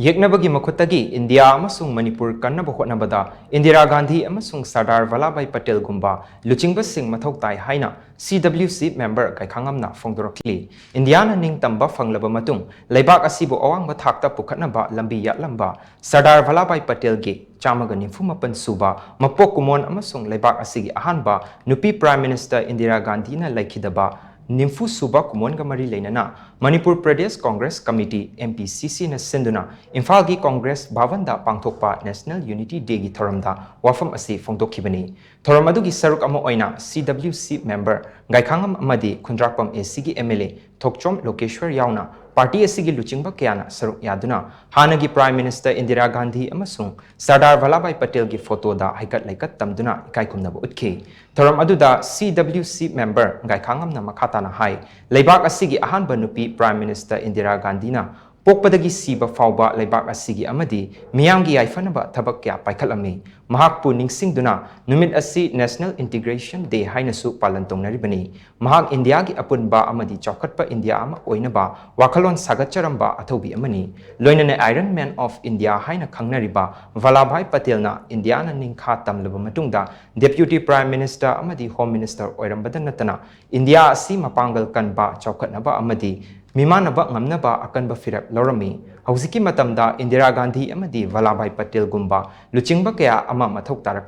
Yeknabagi MAKHUT TAGI India AMASUNG MANIPUR Kannaba Hotnabada Indira Gandhi AMASUNG Sardar Vallabhbhai Patel Gumba Luchingbasing Mathou Tai HAINA CWC member GAIKHANGAM PHONGDORAKLI Indiana ning tamba fanglaba matung Laibak asibu awangba thakta pukhatnaba lambi yatlamba Sardar Vallabhbhai Patel gi chamaga nifumapan suba mapok kumon amasung Laibak asigi ahanba nupi Prime Minister Indira Gandhi na laikhidaba Nimfu Suba Kumon Gamari Lenana, Manipur Pradesh Congress Committee MPCC na Sinduna, Imphal Congress Bhavanda Pangthokpa National Unity Day gi Thoramda, Wafam Asi Phongdokhibani. Thoramadu gi Saruk Amo Oina, CWC member, Gaikhangam Amadi, Kundrakpam ACG MLA, Thokchom Lokeshwar Yauna, Party ACG Luchingba Kiana, Saruk Yaduna, Hanagi Prime Minister Indira Gandhi Amasung, Sardar Vallabhbhai Patel gi photo da Haikat Laikat Tamduna, Kaikumnabu Utke. Thoramadu CWC member, Gaikhangam na Makata na Hai, Laibak Asigi Ahanba Nupi Prime Minister Indira Gandhi na Pokpadagi Siba Fauba Laibak Asigi Amadi, Miyamgi Aifanaba Tabakya Paikalami, Mahakpu Ningsing Duna, Numid Asi National Integration Day Hainasu Palantong Naribani, Mahak Indiagi Apunba Amadi Chokatpa India Ama Oinaba, Wakalon Sagacharamba Atobi Amani, Loinane Iron Man of India Haina Kangnariba, Vallabhbhai Patel na Indiana Ningkha Tamlaba Matungda, Deputy Prime Minister Amadi Home Minister Oirambada Natana, India Asi Mapangal Kanba Chokatnaba Amadi, Mimanaba Ngamnaba Akanba Firap Lorami, Hausiki Matamda Indira Gandhi Amadi Vallabhbhai Patel Gumba, Luchingba Kaya Ama Mathou Tai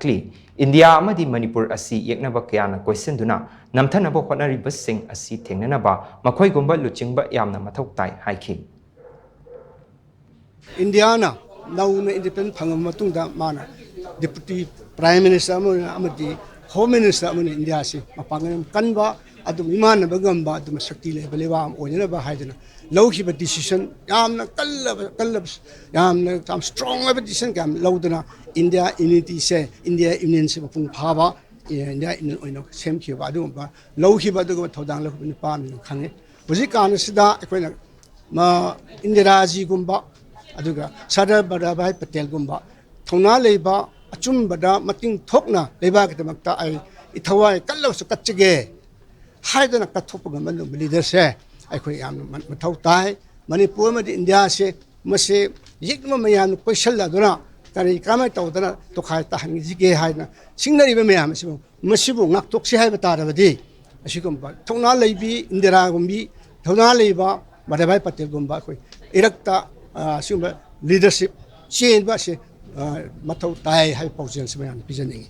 India Amadi Manipur Asi Yeknaba Kaya na Koisenduna, Namthanaba Hotnaribasing Asi Tengnanaba, Makhoi Gumba Luchingba Yamna Mathou Tai Haiki. Indiana, now independent Pangamatunda Mana, Deputy Prime Minister Amadi, Home Minister in India, Mapangam Kanba. Adum Iman Bagamba, the Masakti Beleva, or never hidden. Low he decision, Yamna Kalabs, Yam, some strong decision, Gam, Laudana, India, Unity, say, India, Union Sipung Pava, India, in same Kibadumba, low he Badu, Todan, in the palm, Kane. Buzikan Sida, Ma Indiraji Gumba, Aduga, Sardar Vallabhbhai Patel Gumba, Tona Leba, Achumbada, Mating Tokna, Leba, the Makta, Itawa, Kalos, Kachige. Haidana Katopagam leaders say, I could Mathou Tai, Manipur, India say, Mase, Yeknabadagi Queshala Dona, Tari Kamatodana, Tokata, Zige Haina, Singari Mayam, Masibu, not Toxi Habatara of a day. As she come back, Tona Lebi, Indira Gumbi, Tona Leba, Vallabhbhai Patel Gumba, Erecta, Sumba, leadership, change, Mathou Tai, Hypoxians, Pigeoning.